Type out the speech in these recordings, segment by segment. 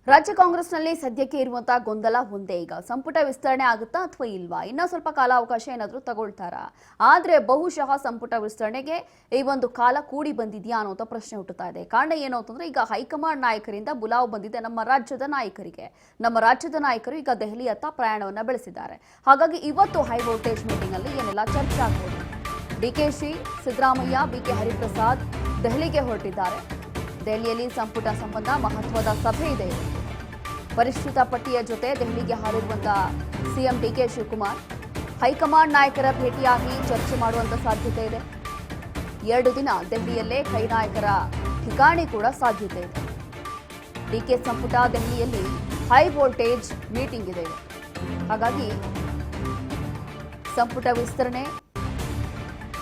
ರಾಜ್ಯ ಕಾಂಗ್ರೆಸ್ನಲ್ಲಿ ಸದ್ಯಕ್ಕೆ ಇರುವಂತಹ ಗೊಂದಲ ಒಂದೇ. ಈಗ ಸಂಪುಟ ವಿಸ್ತರಣೆ ಆಗುತ್ತಾ ಅಥವಾ ಇಲ್ವಾ, ಇನ್ನೂ ಸ್ವಲ್ಪ ಕಾಲಾವಕಾಶ ಏನಾದರೂ ತಗೊಳ್ತಾರಾ? ಆದ್ರೆ ಬಹುಶಃ ಸಂಪುಟ ವಿಸ್ತರಣೆಗೆ ಈ ಒಂದು ಕಾಲ ಕೂಡಿ ಬಂದಿದೆಯಾ ಅನ್ನೋ ಪ್ರಶ್ನೆ ಹುಟ್ಟುತ್ತಾ ಇದೆ. ಕಾರಣ ಏನು ಅಂತಂದ್ರೆ, ಈಗ ಹೈಕಮಾಂಡ್ ನಾಯಕರಿಂದ ಬುಲಾವ್ ಬಂದಿದೆ ನಮ್ಮ ರಾಜ್ಯದ ನಾಯಕರಿಗೆ. ನಮ್ಮ ರಾಜ್ಯದ ನಾಯಕರು ಈಗ ದೆಹಲಿಯತ್ತ ಪ್ರಯಾಣವನ್ನ ಬೆಳೆಸಿದ್ದಾರೆ. ಹಾಗಾಗಿ ಇವತ್ತು ಹೈ ವೋಲ್ಟೇಜ್ ಮೀಟಿಂಗ್ ಅಲ್ಲಿ ಏನೆಲ್ಲ ಚರ್ಚೆ ಆಗಬಹುದು. ಡಿಕೆಶಿ, ಸಿದ್ದರಾಮಯ್ಯ, ಬಿಕೆ ಹರಿಪ್ರಸಾದ್ ದೆಹಲಿಗೆ ಹೊರಟಿದ್ದಾರೆ. ದೆಹಲಿಯಲ್ಲಿ ಸಂಪುಟ ಸಂಬಂಧ ಮಹತ್ವದ ಸಭೆ ಇದೆ. ಪರಿಷ್ಕೃತ ಪಟ್ಟಿಯ ಜೊತೆ ದೆಹಲಿಗೆ ಹಾರಿರುವಂತಹ ಸಿಎಂ ಡಿಕೆ ಶಿವಕುಮಾರ್ ಹೈಕಮಾಂಡ್ ನಾಯಕರ ಭೇಟಿಯಾಗಿ ಚರ್ಚೆ ಮಾಡುವಂತ ಸಾಧ್ಯತೆ ಇದೆ. 2 ದಿನ ದೆಹಲಿಯಲ್ಲೇ ಕೈ ನಾಯಕರ ಠಿಕಾಣಿ ಕೂಡ ಸಾಧ್ಯತೆ ಇದೆ. ಡಿಕೆ ಸಂಪುಟ ದೆಹಲಿಯಲ್ಲಿ ಹೈ ವೋಲ್ಟೇಜ್ ಮೀಟಿಂಗ್ ಇದೆ. ಹಾಗಾಗಿ ಸಂಪುಟ ವಿಸ್ತರಣೆ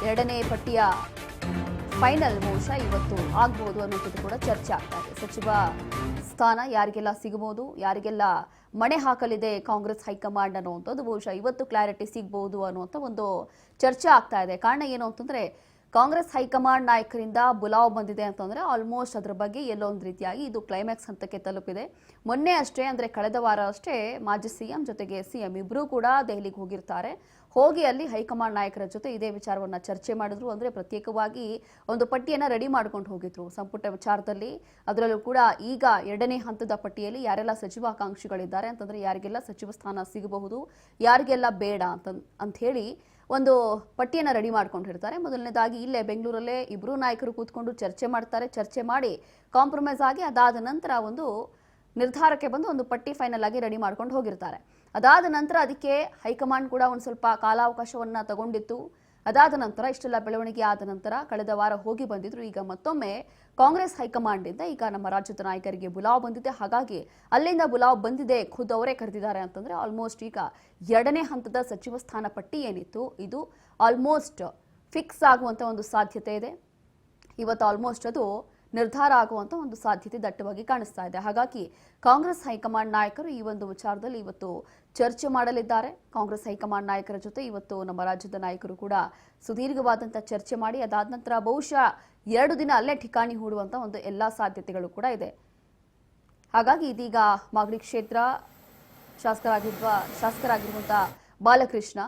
2ನೇ ಪಟ್ಟಿಯ ಫೈನಲ್ ಬಹುಶಃ ಇವತ್ತು ಆಗಬಹುದು ಅನ್ನೋದು ಕೂಡ ಚರ್ಚೆ ಆಗ್ತಾ ಇದೆ. ಸಚಿವ ಸ್ಥಾನ ಯಾರಿಗೆಲ್ಲ ಸಿಗಬಹುದು, ಯಾರಿಗೆಲ್ಲ ಮಣೆ ಹಾಕಲಿದೆ ಕಾಂಗ್ರೆಸ್ ಹೈಕಮಾಂಡ್ ಅನ್ನುವಂಥದ್ದು ಬಹುಶಃ ಇವತ್ತು ಕ್ಲಾರಿಟಿ ಸಿಗಬಹುದು ಅನ್ನುವಂಥ ಒಂದು ಚರ್ಚೆ ಆಗ್ತಾ ಇದೆ. ಕಾರಣ ಏನು ಅಂತಂದ್ರೆ, ಕಾಂಗ್ರೆಸ್ ಹೈಕಮಾಂಡ್ ನಾಯಕರಿಂದ ಬುಲಾವ್ ಬಂದಿದೆ ಅಂತಂದ್ರೆ ಆಲ್ಮೋಸ್ಟ್ ಅದರ ಬಗ್ಗೆ ಎಲ್ಲೋ ಒಂದು ರೀತಿಯಾಗಿ ಇದು ಕ್ಲೈಮ್ಯಾಕ್ಸ್ ಹಂತಕ್ಕೆ ತಲುಪಿದೆ. ಮೊನ್ನೆ ಅಷ್ಟೇ, ಅಂದ್ರೆ ಕಳೆದ ವಾರ ಅಷ್ಟೇ, ಮಾಜಿ ಸಿಎಂ ಜೊತೆಗೆ ಸಿಎಂ ಇಬ್ಬರೂ ಕೂಡ ದೆಹಲಿಗೆ ಹೋಗಿರ್ತಾರೆ. ಹೋಗಿ ಅಲ್ಲಿ ಹೈಕಮಾಂಡ್ ನಾಯಕರ ಜೊತೆ ಇದೇ ವಿಚಾರವನ್ನ ಚರ್ಚೆ ಮಾಡಿದ್ರು. ಅಂದ್ರೆ ಪ್ರತ್ಯೇಕವಾಗಿ ಒಂದು ಪಟ್ಟಿಯನ್ನ ರೆಡಿ ಮಾಡ್ಕೊಂಡು ಹೋಗಿದ್ರು ಸಂಪುಟ ವಿಚಾರದಲ್ಲಿ. ಅದರಲ್ಲೂ ಕೂಡ ಈಗ 2ನೇ ಹಂತದ ಪಟ್ಟಿಯಲ್ಲಿ ಯಾರೆಲ್ಲ ಸಚಿವಾಕಾಂಕ್ಷಿಗಳಿದ್ದಾರೆ ಅಂತಂದ್ರೆ, ಯಾರಿಗೆಲ್ಲ ಸಚಿವ ಸ್ಥಾನ ಸಿಗಬಹುದು, ಯಾರಿಗೆಲ್ಲ ಬೇಡ ಅಂತ ಹೇಳಿ ಒಂದು ಪಟ್ಟಿಯನ್ನ ರೆಡಿ ಮಾಡ್ಕೊಂಡಿರ್ತಾರೆ. ಮೊದಲನೇದಾಗಿ ಇಲ್ಲೇ ಬೆಂಗಳೂರಲ್ಲೇ ಇಬ್ಬರು ನಾಯಕರು ಕೂತ್ಕೊಂಡು ಚರ್ಚೆ ಮಾಡ್ತಾರೆ. ಚರ್ಚೆ ಮಾಡಿ ಕಾಂಪ್ರಮೈಸ್ ಆಗಿ ಅದಾದ ನಂತರ ಒಂದು ನಿರ್ಧಾರಕ್ಕೆ ಬಂದು ಒಂದು ಪಟ್ಟಿ ಫೈನಲ್ ಆಗಿ ರೆಡಿ ಮಾಡ್ಕೊಂಡು ಹೋಗಿರ್ತಾರೆ. ಅದಾದ ನಂತರ ಅದಕ್ಕೆ ಹೈಕಮಾಂಡ್ ಕೂಡ ಒಂದು ಸ್ವಲ್ಪ ಕಾಲಾವಕಾಶವನ್ನ ತಗೊಂಡಿತ್ತು. ಅದಾದ ನಂತರ ಇಷ್ಟೆಲ್ಲ ಬೆಳವಣಿಗೆ ಆದ ನಂತರ ಕಳೆದ ವಾರ ಹೋಗಿ ಬಂದಿದ್ರು. ಈಗ ಮತ್ತೊಮ್ಮೆ ಕಾಂಗ್ರೆಸ್ ಹೈಕಮಾಂಡ್ ಇಂದ ಈಗ ನಮ್ಮ ರಾಜ್ಯದ ನಾಯಕರಿಗೆ ಬುಲಾವ್ ಬಂದಿದೆ. ಹಾಗಾಗಿ ಅಲ್ಲಿಂದ ಬುಲಾವ್ ಬಂದಿದೆ, ಖುದ್ದು ಅವರೇ ಕರೆದಿದ್ದಾರೆ ಅಂತಂದ್ರೆ ಆಲ್ಮೋಸ್ಟ್ ಈಗ 2ನೇ ಹಂತದ ಸಚಿವ ಸ್ಥಾನ ಪಟ್ಟಿ ಏನಿತ್ತು ಇದು ಆಲ್ಮೋಸ್ಟ್ ಫಿಕ್ಸ್ ಆಗುವಂತ ಒಂದು ಸಾಧ್ಯತೆ ಇದೆ. ಇವತ್ತು ಆಲ್ಮೋಸ್ಟ್ ಅದು ನಿರ್ಧಾರ ಆಗುವಂತ ಒಂದು ಸಾಧ್ಯತೆ ದಟ್ಟವಾಗಿ ಕಾಣಿಸ್ತಾ ಇದೆ. ಹಾಗಾಗಿ ಕಾಂಗ್ರೆಸ್ ಹೈಕಮಾಂಡ್ ನಾಯಕರು ಈ ಒಂದು ವಿಚಾರದಲ್ಲಿ ಇವತ್ತು ಚರ್ಚೆ ಮಾಡಲಿದ್ದಾರೆ. ಕಾಂಗ್ರೆಸ್ ಹೈಕಮಾಂಡ್ ನಾಯಕರ ಜೊತೆ ಇವತ್ತು ನಮ್ಮ ರಾಜ್ಯದ ನಾಯಕರು ಕೂಡ ಸುದೀರ್ಘವಾದಂತಹ ಚರ್ಚೆ ಮಾಡಿ ಅದಾದ ನಂತರ ಬಹುಶಃ 2 ದಿನ ಅಲ್ಲೇ ಠಿಕಾಣಿ ಹೂಡುವಂತ ಒಂದು ಎಲ್ಲಾ ಸಾಧ್ಯತೆಗಳು ಕೂಡ ಇದೆ. ಹಾಗಾಗಿ ಇದೀಗ ಮಾಗಡಿ ಕ್ಷೇತ್ರ ಶಾಸಕರಾಗಿರುವಂತಹ ಬಾಲಕೃಷ್ಣ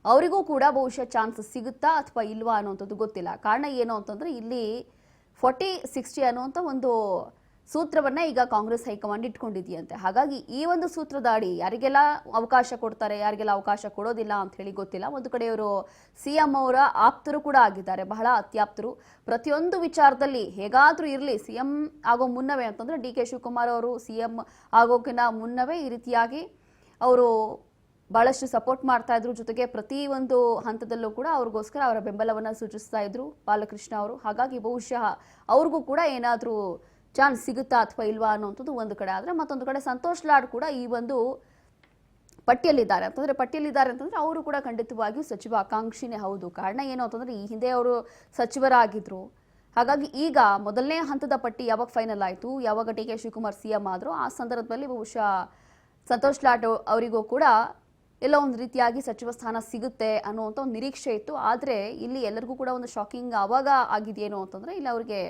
ಅವರಿಗೂ ಕೂಡ ಬಹುಶಃ ಚಾನ್ಸ್ ಸಿಗುತ್ತಾ ಅಥವಾ ಇಲ್ವಾ ಅನ್ನುವಂಥದ್ದು ಗೊತ್ತಿಲ್ಲ. ಕಾರಣ ಏನು ಅಂತಂದ್ರೆ, ಇಲ್ಲಿ 40-60 ಅನ್ನುವಂಥ ಒಂದು ಸೂತ್ರವನ್ನ ಈಗ ಕಾಂಗ್ರೆಸ್ ಹೈಕಮಾಂಡ್ ಇಟ್ಕೊಂಡಿದೆಯಂತೆ. ಹಾಗಾಗಿ ಈ ಒಂದು ಸೂತ್ರದ ಅಡಿ ಯಾರಿಗೆಲ್ಲ ಅವಕಾಶ ಕೊಡ್ತಾರೆ, ಯಾರಿಗೆಲ್ಲ ಅವಕಾಶ ಕೊಡೋದಿಲ್ಲ ಅಂತ ಹೇಳಿ ಗೊತ್ತಿಲ್ಲ. ಒಂದು ಕಡೆಯವರು ಸಿಎಂ ಅವರ ಆಪ್ತರು ಕೂಡ ಆಗಿದ್ದಾರೆ, ಬಹಳ ಅತ್ಯಾಪ್ತರು. ಪ್ರತಿಯೊಂದು ವಿಚಾರದಲ್ಲಿ ಹೇಗಾದ್ರೂ ಇರಲಿ, ಸಿಎಂ ಆಗೋ ಮುನ್ನವೇ ಅಂತಂದ್ರೆ ಡಿಕೆ ಶಿವಕುಮಾರ್ ಅವರು ಸಿಎಂ ಆಗೋಕಿನ ಮುನ್ನವೇ ಈ ರೀತಿಯಾಗಿ ಅವರು ಬಹಳಷ್ಟು ಸಪೋರ್ಟ್ ಮಾಡ್ತಾ ಇದ್ರು. ಜೊತೆಗೆ ಪ್ರತಿ ಒಂದು ಹಂತದಲ್ಲೂ ಕೂಡ ಅವ್ರಿಗೋಸ್ಕರ ಅವರ ಬೆಂಬಲವನ್ನ ಸೂಚಿಸ್ತಾ ಇದ್ರು ಬಾಲಕೃಷ್ಣ ಅವರು. ಹಾಗಾಗಿ ಬಹುಶಃ ಅವ್ರಿಗೂ ಕೂಡ ಏನಾದ್ರೂ ಚಾನ್ಸ್ ಸಿಗುತ್ತಾ ಅಥವಾ ಇಲ್ವಾ ಅನ್ನೋಂಥದ್ದು ಒಂದು ಕಡೆ. ಆದ್ರೆ ಮತ್ತೊಂದು ಕಡೆ ಸಂತೋಷ್ ಲಾಡ್ ಕೂಡ ಈ ಒಂದು ಪಟ್ಟಿಯಲ್ಲಿದ್ದಾರೆ ಅಂತಂದ್ರೆ ಅವರು ಕೂಡ ಖಂಡಿತವಾಗಿಯೂ ಸಚಿವ ಆಕಾಂಕ್ಷಿನೇ ಹೌದು. ಕಾರಣ ಏನು ಅಂತಂದ್ರೆ, ಈ ಹಿಂದೆ ಅವರು ಸಚಿವರಾಗಿದ್ರು. ಹಾಗಾಗಿ ಈಗ ಮೊದಲನೇ ಹಂತದ ಪಟ್ಟಿ ಯಾವಾಗ ಫೈನಲ್ ಆಯ್ತು, ಯಾವಾಗ ಡಿಕೆ ಶಿವಕುಮಾರ್ ಸಿಎಂ ಆದ್ರು, ಆ ಸಂದರ್ಭದಲ್ಲಿ ಬಹುಶಃ ಸಂತೋಷ್ ಲಾಡ್ ಅವರಿಗೂ ಕೂಡ ಎಲ್ಲ ಒಂದು ರೀತಿಯಾಗಿ ಸಚಿವ ಸ್ಥಾನ ಸಿಗುತ್ತೆ ಅನ್ನುವಂಥ ಒಂದು ನಿರೀಕ್ಷೆ ಇತ್ತು. ಆದರೆ ಇಲ್ಲಿ ಎಲ್ಲರಿಗೂ ಕೂಡ ಒಂದು ಶಾಕಿಂಗ್ ಆವಾಗ ಆಗಿದೆಯೇನೋ ಅಂತಂದ್ರೆ, ಇಲ್ಲಿ ಅವರಿಗೆ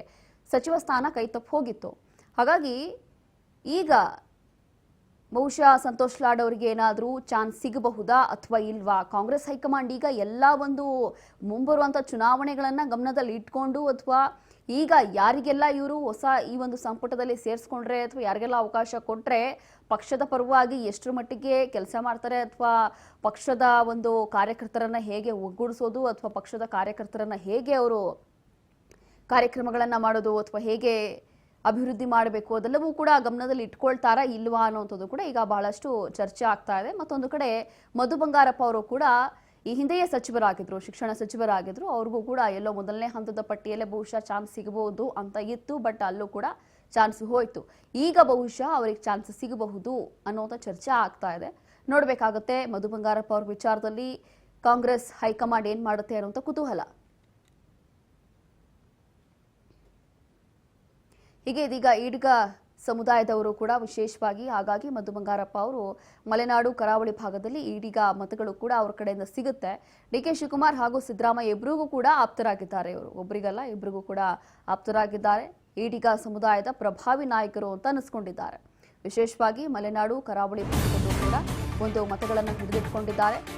ಸಚಿವ ಸ್ಥಾನ ಕೈ ತಪ್ಪು ಹೋಗಿತ್ತು. ಹಾಗಾಗಿ ಈಗ ಬಹುಶಃ ಸಂತೋಷ್ ಲಾಡ್ ಅವರಿಗೆ ಏನಾದರೂ ಚಾನ್ಸ್ ಸಿಗಬಹುದಾ ಅಥವಾ ಇಲ್ವಾ? ಕಾಂಗ್ರೆಸ್ ಹೈಕಮಾಂಡ್ ಈಗ ಎಲ್ಲ ಒಂದು ಮುಂಬರುವಂಥ ಚುನಾವಣೆಗಳನ್ನ ಗಮನದಲ್ಲಿ ಇಟ್ಕೊಂಡು ಅಥವಾ ಈಗ ಯಾರಿಗೆಲ್ಲ ಇವರು ಹೊಸ ಈ ಒಂದು ಸಂಪುಟದಲ್ಲಿ ಸೇರಿಸ್ಕೊಂಡ್ರೆ ಅಥವಾ ಯಾರಿಗೆಲ್ಲ ಅವಕಾಶ ಕೊಟ್ರೆ ಪಕ್ಷದ ಪರವಾಗಿ ಎಷ್ಟರ ಮಟ್ಟಿಗೆ ಕೆಲಸ ಮಾಡ್ತಾರೆ, ಅಥವಾ ಪಕ್ಷದ ಒಂದು ಕಾರ್ಯಕರ್ತರನ್ನ ಹೇಗೆ ಒಗ್ಗೂಡಿಸೋದು, ಅಥವಾ ಪಕ್ಷದ ಕಾರ್ಯಕರ್ತರನ್ನ ಹೇಗೆ ಅವರು ಕಾರ್ಯಕ್ರಮಗಳನ್ನ ಮಾಡೋದು, ಅಥವಾ ಹೇಗೆ ಅಭಿವೃದ್ಧಿ ಮಾಡಬೇಕು, ಅದೆಲ್ಲವೂ ಕೂಡ ಗಮನದಲ್ಲಿ ಇಟ್ಕೊಳ್ತಾರಾ ಇಲ್ವಾ ಅನ್ನೋಂಥದ್ದು ಕೂಡ ಈಗ ಬಹಳಷ್ಟು ಚರ್ಚೆ ಆಗ್ತಾ ಇದೆ. ಮತ್ತೊಂದು ಕಡೆ ಮಧು ಬಂಗಾರಪ್ಪ ಅವರು ಕೂಡ ಈ ಹಿಂದೆಯೇ ಸಚಿವರಾಗಿದ್ರು, ಶಿಕ್ಷಣ ಸಚಿವರಾಗಿದ್ರು. ಅವ್ರಿಗೂ ಕೂಡ ಎಲ್ಲೋ ಮೊದಲನೇ ಹಂತದ ಪಟ್ಟಿಯಲ್ಲೇ ಬಹುಶಃ ಚಾನ್ಸ್ ಸಿಗಬಹುದು ಅಂತ ಇತ್ತು. ಬಟ್ ಅಲ್ಲೂ ಕೂಡ ಚಾನ್ಸ್ ಹೋಯ್ತು. ಈಗ ಬಹುಶಃ ಅವರಿಗೆ ಚಾನ್ಸ್ ಸಿಗಬಹುದು ಅನ್ನೋಂಥ ಚರ್ಚೆ ಆಗ್ತಾ ಇದೆ. ನೋಡ್ಬೇಕಾಗತ್ತೆ ಮಧು ಬಂಗಾರಪ್ಪ ಅವ್ರ ವಿಚಾರದಲ್ಲಿ ಕಾಂಗ್ರೆಸ್ ಹೈಕಮಾಂಡ್ ಏನ್ ಮಾಡುತ್ತೆ ಅನ್ನೋಂಥ ಕುತೂಹಲ. ಹೀಗೆ ಇದೀಗ ಈಡ್ಗ ಸಮುದಾಯದವರು ಕೂಡ ವಿಶೇಷವಾಗಿ, ಹಾಗಾಗಿ ಮಧು ಬಂಗಾರಪ್ಪ ಅವರು ಮಲೆನಾಡು ಕರಾವಳಿ ಭಾಗದಲ್ಲಿ ಈಡೀಗ ಮತಗಳು ಕೂಡ ಅವ್ರ ಕಡೆಯಿಂದ ಸಿಗುತ್ತೆ. ಡಿಕೆ ಶಿವಕುಮಾರ್ ಹಾಗೂ ಸಿದ್ದರಾಮಯ್ಯ ಇಬ್ಬರಿಗೂ ಕೂಡ ಆಪ್ತರಾಗಿದ್ದಾರೆ. ಇವರು ಒಬ್ಬರಿಗಲ್ಲ, ಇಬ್ಬರಿಗೂ ಕೂಡ ಆಪ್ತರಾಗಿದ್ದಾರೆ. ಈಡೀಗ ಸಮುದಾಯದ ಪ್ರಭಾವಿ ನಾಯಕರು ಅಂತ ಅನಿಸ್ಕೊಂಡಿದ್ದಾರೆ. ವಿಶೇಷವಾಗಿ ಮಲೆನಾಡು ಕರಾವಳಿ ಭಾಗದಲ್ಲೂ ಕೂಡ ಒಂದು ಮತಗಳನ್ನು ಹಿಡಿದಿಟ್ಟುಕೊಂಡಿದ್ದಾರೆ.